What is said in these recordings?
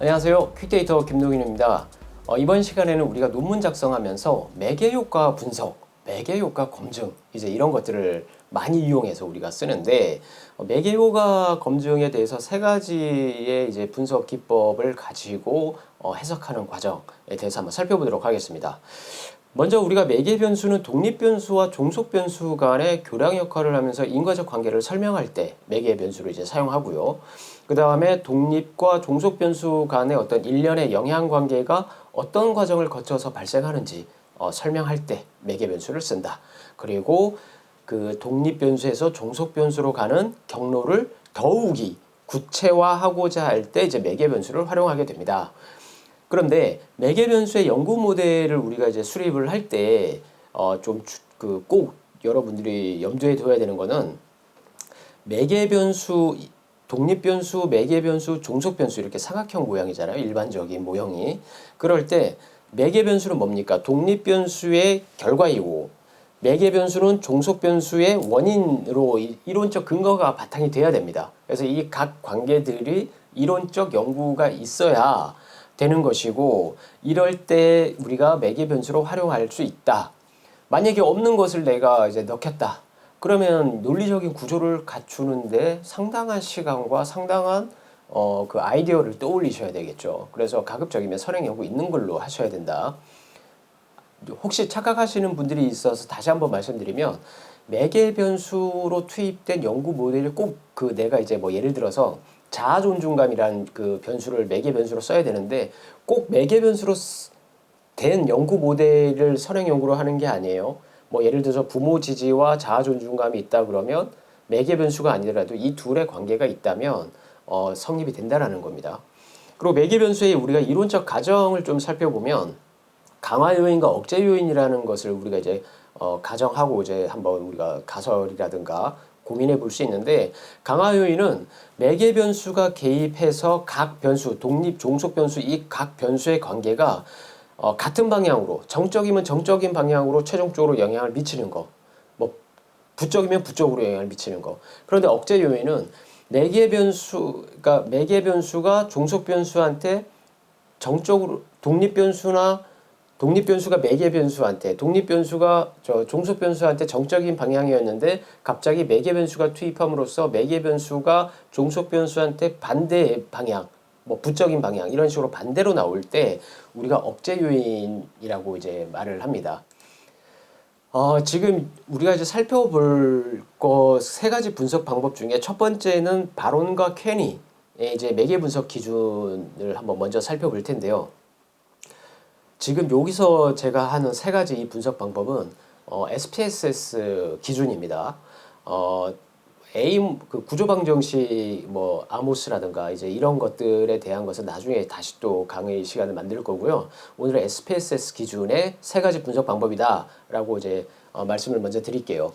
안녕하세요. 퀵데이터 김동인입니다. 이번 시간에는 우리가 논문 작성하면서 매개효과 분석, 매개효과 검증 이제 이런 것들을 많이 이용해서 우리가 쓰는데 매개효과 검증에 대해서 세 가지의 이제 분석 기법을 가지고 해석하는 과정에 대해서 한번 살펴보도록 하겠습니다. 먼저 우리가 매개 변수는 독립 변수와 종속 변수 간의 교량 역할을 하면서 인과적 관계를 설명할 때 매개 변수를 이제 사용하고요. 그 다음에 독립과 종속 변수 간의 어떤 일련의 영향 관계가 어떤 과정을 거쳐서 발생하는지 설명할 때 매개 변수를 쓴다. 그리고 그 독립 변수에서 종속 변수로 가는 경로를 더욱이 구체화하고자 할 때 이제 매개 변수를 활용하게 됩니다. 그런데 매개 변수의 연구 모델을 우리가 이제 수립을 할 때 좀 꼭 여러분들이 염두에 둬야 되는 거는 매개 변수, 독립 변수, 매개 변수, 종속 변수 이렇게 삼각형 모양이잖아요. 일반적인 모형이. 그럴 때 매개 변수는 뭡니까? 독립 변수의 결과이고 매개 변수는 종속 변수의 원인으로 이론적 근거가 바탕이 돼야 됩니다. 그래서 이 각 관계들이 이론적 연구가 있어야 되는 것이고 이럴 때 우리가 매개 변수로 활용할 수 있다. 만약에 없는 것을 내가 이제 넣겠다. 그러면 논리적인 구조를 갖추는데 상당한 시간과 상당한 그 아이디어를 떠올리셔야 되겠죠. 그래서 가급적이면 선행 연구 있는 걸로 하셔야 된다. 혹시 착각하시는 분들이 있어서 다시 한번 말씀드리면 매개 변수로 투입된 연구 모델이 꼭 그 내가 이제 뭐 예를 들어서 자아 존중감이라는 그 변수를 매개 변수로 써야 되는데 꼭 매개 변수로 된 연구 모델을 선행 연구로 하는 게 아니에요. 뭐 예를 들어서 부모 지지와 자아 존중감이 있다 그러면 매개 변수가 아니더라도 이 둘의 관계가 있다면 성립이 된다라는 겁니다. 그리고 매개 변수의 우리가 이론적 가정을 좀 살펴보면 강화 요인과 억제 요인이라는 것을 우리가 이제 가정하고 이제 한번 우리가 가설이라든가 고민해 볼 수 있는데 강화 요인은 매개 변수가 개입해서 각 변수, 독립, 종속 변수 이 각 변수의 관계가 같은 방향으로 정적이면 정적인 방향으로 최종적으로 영향을 미치는 거, 뭐 부적이면 부적으로 영향을 미치는 거. 그런데 억제 요인은 매개 변수, 그러니까 매개 변수가 종속 변수한테 정적으로 독립 변수가 매개 변수한테, 독립 변수가 종속 변수한테 정적인 방향이었는데 갑자기 매개 변수가 투입함으로써 매개 변수가 종속 변수한테 반대의 방향, 뭐 부적인 방향 이런 식으로 반대로 나올 때 우리가 억제 요인이라고 이제 말을 합니다. 지금 우리가 이제 살펴볼 거 세 가지 분석 방법 중에 첫 번째는 바론과 케니의 이제 매개 분석 기준을 한번 먼저 살펴볼 텐데요. 지금 여기서 제가 하는 세 가지 이 분석 방법은 SPSS 기준입니다. 그 구조방정식 뭐 아모스라든가 이제 이런 것들에 대한 것은 나중에 다시 또 강의 시간을 만들 거고요. 오늘은 SPSS 기준의 세 가지 분석 방법이다라고 이제 말씀을 먼저 드릴게요.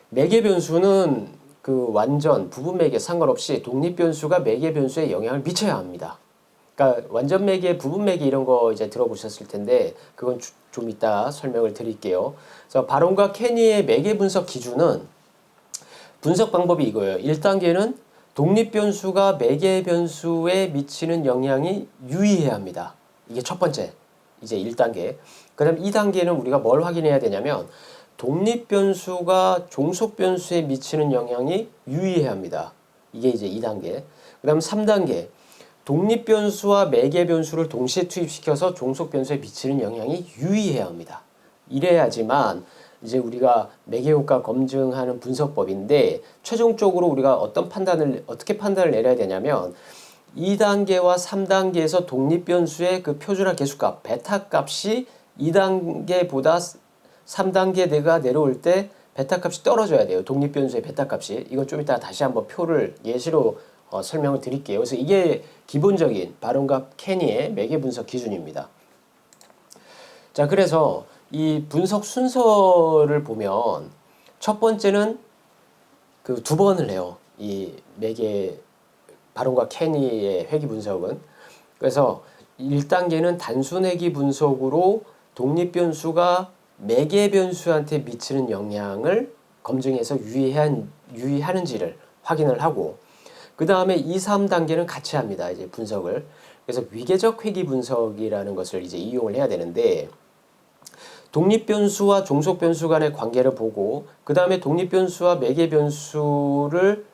매개 변수는 그 완전 부분 매개 상관없이 독립 변수가 매개 변수에 영향을 미쳐야 합니다. 그러니까 완전 매개, 부분 매개 이런 거 이제 들어보셨을 텐데 그건 좀 이따 설명을 드릴게요. 그래서 바론과 케니의 매개 분석 기준은 분석 방법이 이거예요. 1단계는 독립 변수가 매개 변수에 미치는 영향이 유의해야 합니다. 이게 첫 번째. 이제 1단계. 그 다음 2단계는 우리가 뭘 확인해야 되냐면 독립 변수가 종속 변수에 미치는 영향이 유의해야 합니다. 이게 이제 2단계. 그 다음 3단계. 독립 변수와 매개 변수를 동시에 투입시켜서 종속 변수에 미치는 영향이 유의해야 합니다. 이래야지만 이제 우리가 매개 효과 검증하는 분석법인데 최종적으로 우리가 어떻게 판단을 내려야 되냐면 2단계와 3단계에서 독립 변수의 그 표준화 계수값 베타 값이 2단계보다 3단계 내가 내려올 때 베타 값이 떨어져야 돼요. 독립 변수의 베타 값이. 이건 좀 이따 다시 한번 표를 예시로 설명을 드릴게요. 그래서 이게 기본적인 바론과 케니의 매개 분석 기준입니다. 자, 그래서 이 분석 순서를 보면 첫 번째는 그 두 번을 해요. 이 매개 바론과 케니의 회귀 분석은. 그래서 1단계는 단순 회귀 분석으로 독립 변수가 매개 변수한테 미치는 영향을 검증해서 유의하는지를 확인을 하고 그 다음에 2, 3단계는 같이 합니다. 이제 분석을. 그래서 위계적 회귀 분석이라는 것을 이제 이용을 해야 되는데 독립변수와 종속변수 간의 관계를 보고 그 다음에 독립변수와 매개변수를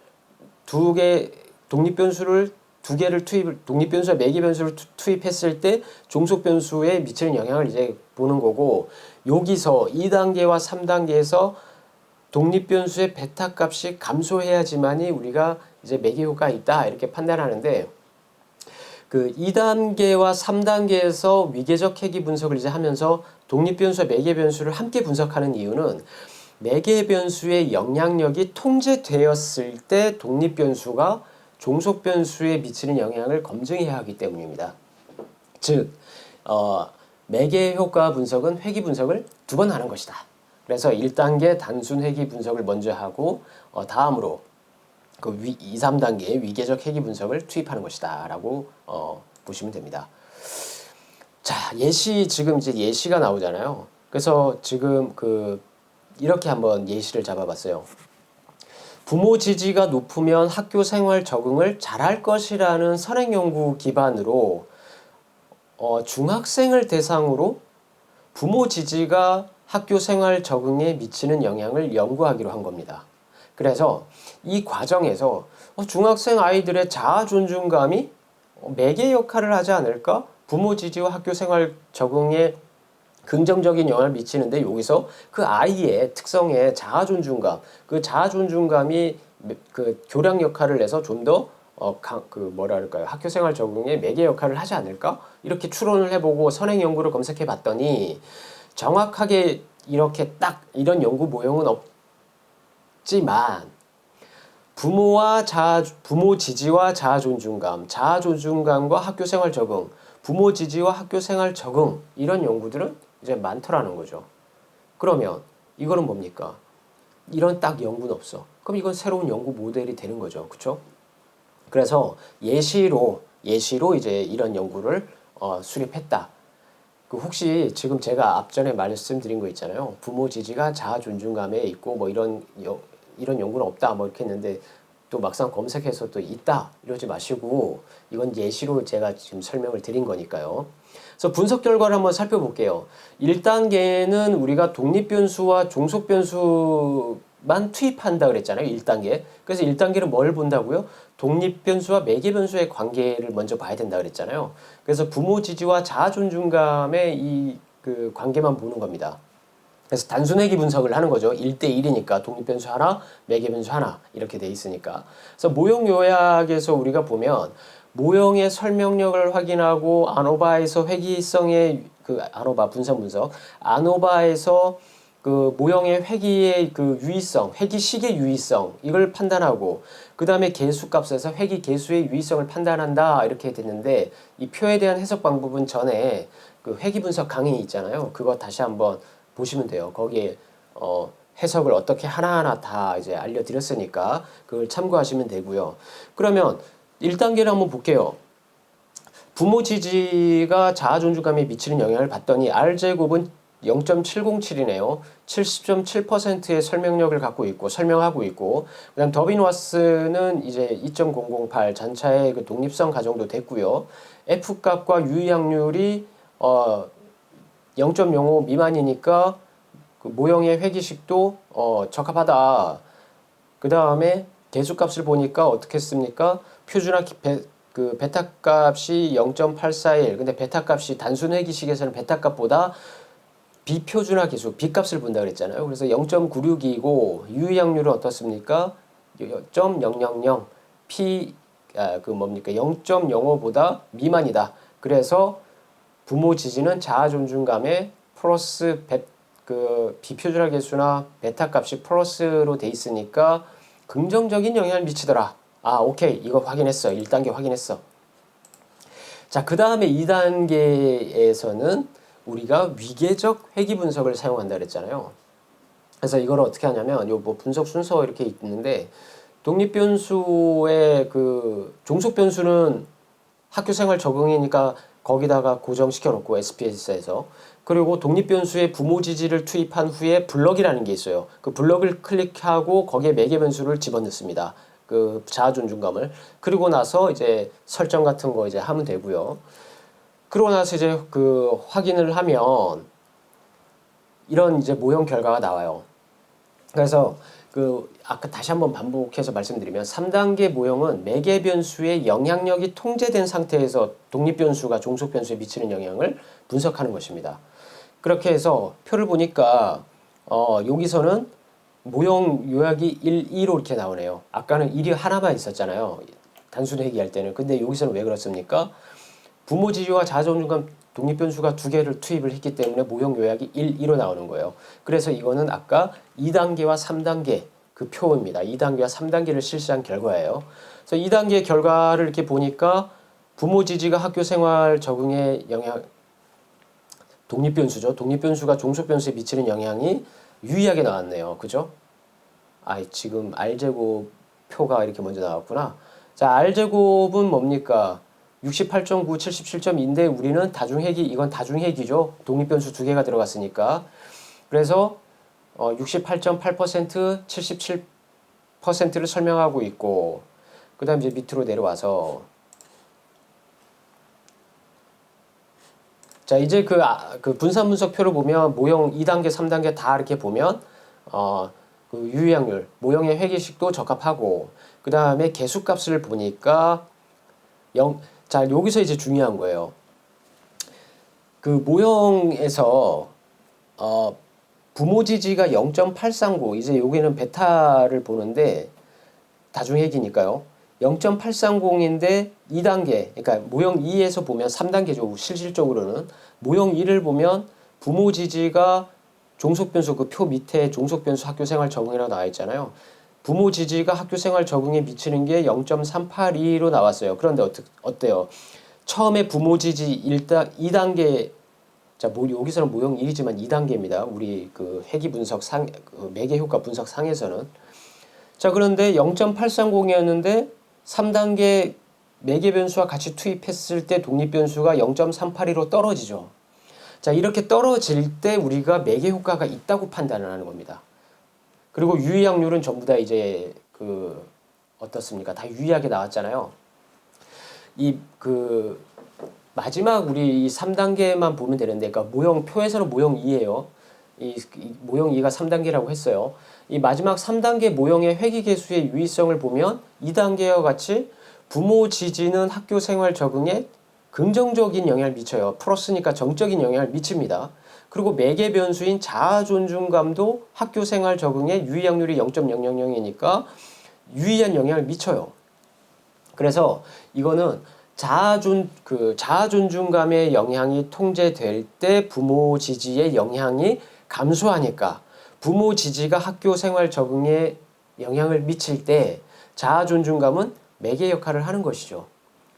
독립변수를 두 개를 독립변수와 매개변수를 투입했을 때 종속변수에 미치는 영향을 이제 보는 거고 여기서 2단계와 3단계에서 독립변수의 베타 값이 감소해야지만이 우리가 이제 매개효과가 있다 이렇게 판단하는데 그 2단계와 3단계에서 위계적 회귀 분석을 이제 하면서 독립변수와 매개변수를 함께 분석하는 이유는 매개변수의 영향력이 통제되었을 때 독립변수가 종속변수에 미치는 영향을 검증해야 하기 때문입니다. 즉, 매개효과 분석은 회귀 분석을 두 번 하는 것이다. 그래서 1단계 단순 회귀 분석을 먼저 하고 다음으로 그 2, 3단계의 위계적 회귀 분석을 투입하는 것이다 라고 보시면 됩니다. 자, 지금 이제 예시가 나오잖아요. 그래서 지금 이렇게 한번 예시를 잡아봤어요. 부모 지지가 높으면 학교 생활 적응을 잘할 것이라는 선행 연구 기반으로 중학생을 대상으로 부모 지지가 학교 생활 적응에 미치는 영향을 연구하기로 한 겁니다. 그래서 이 과정에서 중학생 아이들의 자아 존중감이 매개 역할을 하지 않을까? 부모 지지와 학교 생활 적응에 긍정적인 영향을 미치는데 여기서 그 아이의 특성의 자아 존중감, 그 자아 존중감이 그 교량 역할을 해서 좀 더 학교 생활 적응에 매개 역할을 하지 않을까? 이렇게 추론을 해보고 선행 연구를 검색해 봤더니 정확하게 이렇게 딱 이런 연구 모형은 없지만 부모 지지와 자아 존중감과 학교 생활 적응, 부모 지지와 학교 생활 적응 이런 연구들은 이제 많더라는 거죠. 그러면 이거는 뭡니까? 이런 딱 연구는 없어. 그럼 이건 새로운 연구 모델이 되는 거죠. 그렇죠? 그래서 예시로 이제 이런 연구를 수립했다. 혹시 지금 제가 앞전에 말씀드린 거 있잖아요. 부모 지지가 자아 존중감에 있고 뭐 이런 연구는 없다 뭐 이렇게 했는데 또 막상 검색해서 또 있다 이러지 마시고 이건 예시로 제가 지금 설명을 드린 거니까요. 그래서 분석 결과를 한번 살펴볼게요. 1단계는 우리가 독립변수와 종속변수만 투입한다 그랬잖아요. 1단계. 그래서 1단계는 뭘 본다고요? 독립변수와 매개변수의 관계를 먼저 봐야 된다 그랬잖아요. 그래서 부모 지지와 자아 존중감의 이 관계만 보는 겁니다. 그래서 단순 회귀 분석을 하는 거죠. 1대1이니까 독립변수 하나, 매개변수 하나 이렇게 돼 있으니까. 그래서 모형 요약에서 우리가 보면 모형의 설명력을 확인하고 아노바에서 회귀성의 아노바 분석 아노바에서 모형의 회귀의 유의성, 회귀식의 유의성 이걸 판단하고 그 다음에 개수값에서 회귀 개수의 유의성을 판단한다 이렇게 됐는데 이 표에 대한 해석 방법은 전에 회귀 분석 강의 있잖아요. 그거 다시 한번 보시면 돼요. 거기에 해석을 어떻게 하나하나 다 이제 알려드렸으니까 그걸 참고하시면 되고요. 그러면 1단계를 한번 볼게요. 부모 지지가 자아 존중감에 미치는 영향을 봤더니 R제곱은 0.707이네요. 70.7%의 설명력을 설명하고 있고, 그 다음 더빈와스는 이제 2.008 잔차의 독립성 가정도 됐고요. F값과 유의확률이 0.05 미만이니까 모형의 회귀식도 적합하다. 그 다음에 개수값을 보니까 어떻게 했습니까? 표준화 베타 값이 0.841. 근데 베타 값이 단순 회귀식에서는 베타 값보다 비표준화 기수, B값을 본다 그랬잖아요. 그래서 0.96이고 유의확률은 어떻습니까? 0.000 0.05보다 미만이다. 그래서 부모 지지는 자아 존중감에 플러스 비표준화 계수나 베타 값이 플러스로 돼 있으니까 긍정적인 영향을 미치더라. 오케이. 이거 확인했어. 1단계 확인했어. 자, 그 다음에 2단계에서는 우리가 위계적 회귀 분석을 사용한다 그랬잖아요. 그래서 이걸 어떻게 하냐면 분석 순서 이렇게 있는데 독립변수의 종속변수는 학교생활 적응이니까 거기다가 고정시켜 놓고 SPSS에서 그리고 독립변수의 부모 지지를 투입한 후에 블럭이라는 게 있어요. 그 블럭을 클릭하고 거기에 매개변수를 집어넣습니다. 그 자아 존중감을. 그리고 나서 이제 설정 같은 거 이제 하면 되고요. 그러고 나서 이제 그 확인을 하면 이런 이제 모형 결과가 나와요. 그래서 그 아까 다시 한번 반복해서 말씀드리면 3단계 모형은 매개 변수의 영향력이 통제된 상태에서 독립 변수가 종속 변수에 미치는 영향을 분석하는 것입니다. 그렇게 해서 표를 보니까 여기서는 모형 요약이 1, 2로 이렇게 나오네요. 아까는 1이 하나만 있었잖아요. 단순 회귀할 때는. 근데 여기서는 왜 그렇습니까? 부모 지지와 자아 존중감 독립 변수가 두 개를 투입을 했기 때문에 모형 요약이 1, 2로 나오는 거예요. 그래서 이거는 아까 2단계와 3단계 그 표입니다. 2단계와 3단계를 실시한 결과예요. 그래서 2단계 결과를 이렇게 보니까 부모 지지가 학교 생활 적응에 영향, 독립 변수죠. 독립 변수가 종속 변수에 미치는 영향이 유의하게 나왔네요. 그죠? 지금 R제곱 표가 이렇게 먼저 나왔구나. 자, R제곱은 뭡니까? 68.9, 77.2인데 우리는 다중회귀, 이건 다중회귀죠. 독립변수 두 개가 들어갔으니까. 그래서 68.8%, 77%를 설명하고 있고, 그 다음 이제 밑으로 내려와서 자, 이제 그 분산 분석표를 보면 모형 2단계, 3단계 다 이렇게 보면 그 유의확률, 모형의 회귀식도 적합하고, 그 다음에 개수값을 보니까 자, 여기서 이제 중요한 거예요. 그 모형에서 부모 지지가 0.839, 이제 여기는 베타를 보는데 다중회귀니까요. 0.830인데 2단계, 그러니까 모형 2에서 보면 3단계죠. 실질적으로는 모형 2를 보면 부모 지지가 종속변수, 그 표 밑에 종속변수 학교생활 적응이라고 나와 있잖아요. 부모 지지가 학교생활 적응에 미치는 게 0.382로 나왔어요. 그런데 어때요? 처음에 부모 지지 2단계, 자, 여기서는 모형 1이지만 2단계입니다. 우리 그 회귀 분석 그 매개 효과 분석 상에서는. 자, 그런데 0.830이었는데 3단계 매개 변수와 같이 투입했을 때 독립 변수가 0.382로 떨어지죠. 자, 이렇게 떨어질 때 우리가 매개 효과가 있다고 판단을 하는 겁니다. 그리고 유의확률은 전부 다 이제 어떻습니까? 다 유의하게 나왔잖아요. 마지막 우리 이 3단계만 보면 되는데, 그러니까 모형 표에서는 모형 2예요. 이 모형 2가 3단계라고 했어요. 이 마지막 3단계 모형의 회귀계수의 유의성을 보면 2단계와 같이 부모 지지는 학교 생활 적응에 긍정적인 영향을 미쳐요. 플러스니까 정적인 영향을 미칩니다. 그리고 매개 변수인 자아 존중감도 학교 생활 적응에 유의확률이 0.000이니까 유의한 영향을 미쳐요. 그래서 이거는 자아 존중감의 영향이 통제될 때 부모 지지의 영향이 감소하니까 부모 지지가 학교 생활 적응에 영향을 미칠 때 자아 존중감은 매개 역할을 하는 것이죠.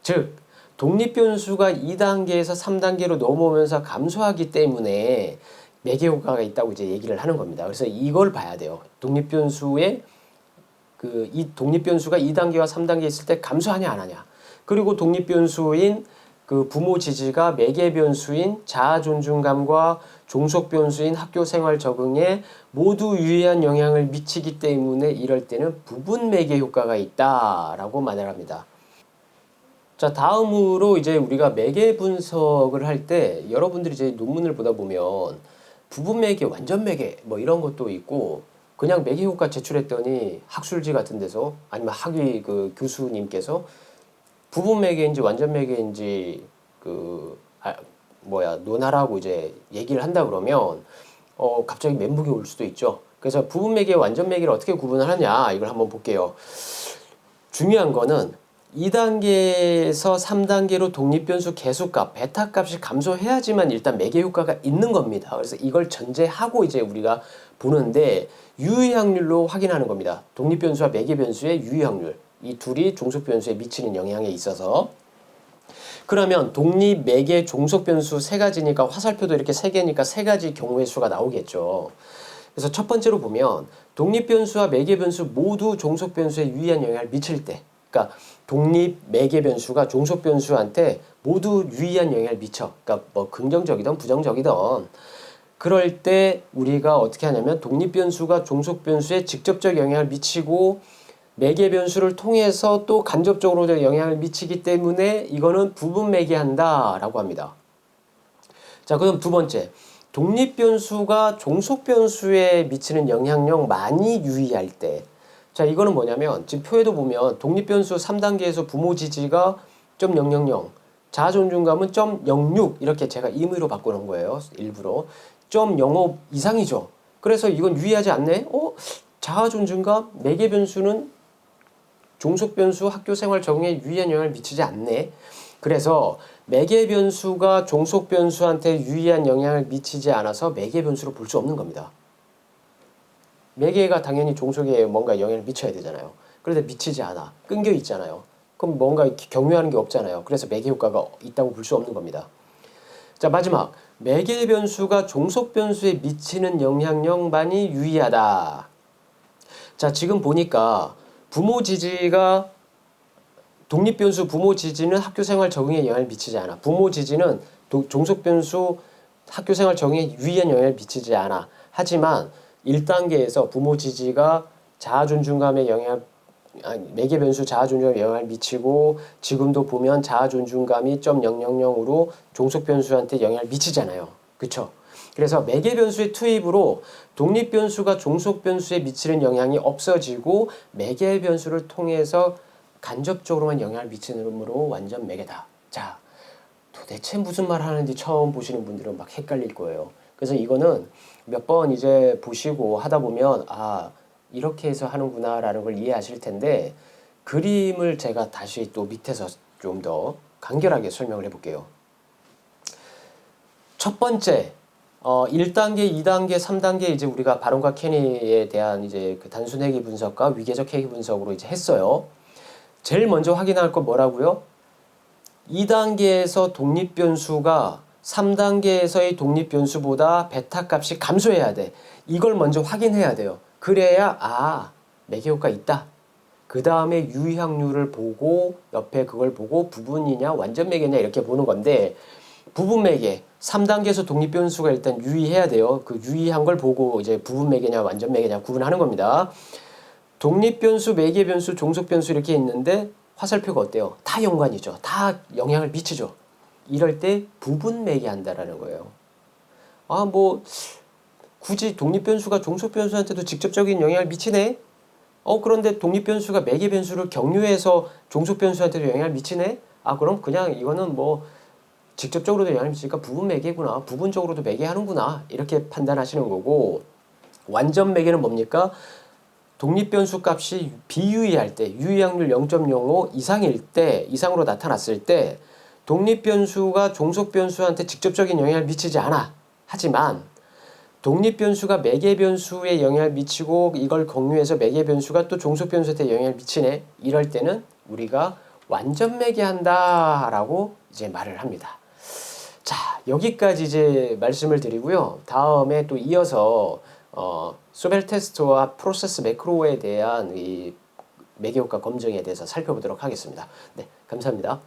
즉, 독립 변수가 2단계에서 3단계로 넘어오면서 감소하기 때문에 매개 효과가 있다고 이제 얘기를 하는 겁니다. 그래서 이걸 봐야 돼요. 독립 변수의 이 독립 변수가 2단계와 3단계 있을 때 감소하냐 안 하냐. 그리고 독립 변수인 그 부모 지지가 매개 변수인 자아 존중감과 종속 변수인 학교 생활 적응에 모두 유의한 영향을 미치기 때문에 이럴 때는 부분 매개 효과가 있다라고 말을 합니다. 자, 다음으로 이제 우리가 매개 분석을 할 때 여러분들이 이제 논문을 보다 보면 부분 매개, 완전 매개 뭐 이런 것도 있고 그냥 매개 효과 제출했더니 학술지 같은 데서 아니면 학위 그 교수님께서 부분 매개인지 완전 매개인지 논하라고 이제 얘기를 한다 그러면 갑자기 멘붕이 올 수도 있죠. 그래서 부분 매개, 완전 매개를 어떻게 구분을 하냐 이걸 한번 볼게요. 중요한 거는 2단계에서 3단계로 독립변수 개수값, 베타 값이 감소해야지만 일단 매개 효과가 있는 겁니다. 그래서 이걸 전제하고 이제 우리가 보는데 유의확률로 확인하는 겁니다. 독립변수와 매개 변수의 유의확률. 이 둘이 종속 변수에 미치는 영향에 있어서. 그러면 독립, 매개, 종속 변수 세 가지니까 화살표도 이렇게 세 개니까 세 가지 경우의 수가 나오겠죠. 그래서 첫 번째로 보면 독립 변수와 매개 변수 모두 종속 변수에 유의한 영향을 미칠 때, 그러니까 독립, 매개 변수가 종속 변수한테 모두 유의한 영향을 미쳐. 그러니까 뭐 긍정적이든 부정적이든 그럴 때 우리가 어떻게 하냐면 독립 변수가 종속 변수에 직접적 영향을 미치고 매개 변수를 통해서 또 간접적으로 영향을 미치기 때문에 이거는 부분 매개한다라고 합니다. 자, 그럼 두 번째. 독립 변수가 종속 변수에 미치는 영향력 많이 유의할 때. 자, 이거는 뭐냐면 지금 표에도 보면 독립 변수 3단계에서 부모 지지가 0.000, 자아 존중감은 0.06 이렇게 제가 임의로 바꿔놓은 거예요. 일부러. 0.05 이상이죠. 그래서 이건 유의하지 않네? 자아 존중감, 매개 변수는 종속 변수 학교 생활 적응에 유의한 영향을 미치지 않네. 그래서 매개 변수가 종속 변수한테 유의한 영향을 미치지 않아서 매개 변수로 볼 수 없는 겁니다. 매개가 당연히 종속에 뭔가 영향을 미쳐야 되잖아요. 그런데 미치지 않아. 끊겨 있잖아요. 그럼 뭔가 이렇게 경유하는 게 없잖아요. 그래서 매개 효과가 있다고 볼 수 없는 겁니다. 자, 마지막. 매개 변수가 종속 변수에 미치는 영향력만이 유의하다. 자, 지금 보니까 부모 지지가 독립 변수 부모 지지는 학교 생활 적응에 영향을 미치지 않아. 부모 지지는 종속 변수 학교 생활 적응에 유의한 영향을 미치지 않아. 하지만 1단계에서 부모 지지가 자아 존중감에 매개 변수 자아 존중감에 영향을 미치고 지금도 보면 자아 존중감이 0.000으로 종속 변수한테 영향을 미치잖아요. 그쵸? 그래서 매개 변수의 투입으로 독립 변수가 종속 변수에 미치는 영향이 없어지고 매개 변수를 통해서 간접적으로만 영향을 미치는으로 완전 매개다. 자, 도대체 무슨 말 하는지 처음 보시는 분들은 막 헷갈릴 거예요. 그래서 이거는 몇 번 이제 보시고 하다 보면 아, 이렇게 해서 하는구나라는 걸 이해하실 텐데 그림을 제가 다시 또 밑에서 좀 더 간결하게 설명을 해볼게요. 첫 번째, 1단계, 2단계, 3단계 이제 우리가 바론과 케니에 대한 이제 그 단순 회귀 분석과 위계적 회귀 분석으로 이제 했어요. 제일 먼저 확인할 건 뭐라고요? 2단계에서 독립 변수가 3단계에서의 독립 변수보다 베타 값이 감소해야 돼. 이걸 먼저 확인해야 돼요. 그래야 매개 효과 있다. 그 다음에 유의 확률을 보고 옆에 그걸 보고 부분이냐 완전 매개냐 이렇게 보는 건데 부분 매개 3단계에서 독립 변수가 일단 유의해야 돼요. 그 유의한 걸 보고 이제 부분 매개냐 완전 매개냐 구분하는 겁니다. 독립 변수, 매개 변수, 종속 변수 이렇게 있는데 화살표가 어때요? 다 연관이죠. 다 영향을 미치죠. 이럴 때 부분 매개한다라는 거예요. 굳이 독립 변수가 종속 변수한테도 직접적인 영향을 미치네? 그런데 독립 변수가 매개 변수를 경유해서 종속 변수한테도 영향을 미치네? 그럼 그냥 이거는 직접적으로도 영향을 미치니까 부분 매개구나. 부분적으로도 매개하는구나. 이렇게 판단하시는 거고 완전 매개는 뭡니까? 독립 변수 값이 비유의할 때, 유의 확률 0.05 이상으로 나타났을 때 독립 변수가 종속 변수한테 직접적인 영향을 미치지 않아. 하지만 독립 변수가 매개 변수에 영향을 미치고 이걸 공유해서 매개 변수가 또 종속 변수한테 영향을 미치네. 이럴 때는 우리가 완전 매개한다라고 이제 말을 합니다. 자, 여기까지 이제 말씀을 드리고요. 다음에 또 이어서 소벨 테스트와 프로세스 매크로에 대한 이 매개 효과 검증에 대해서 살펴보도록 하겠습니다. 네, 감사합니다.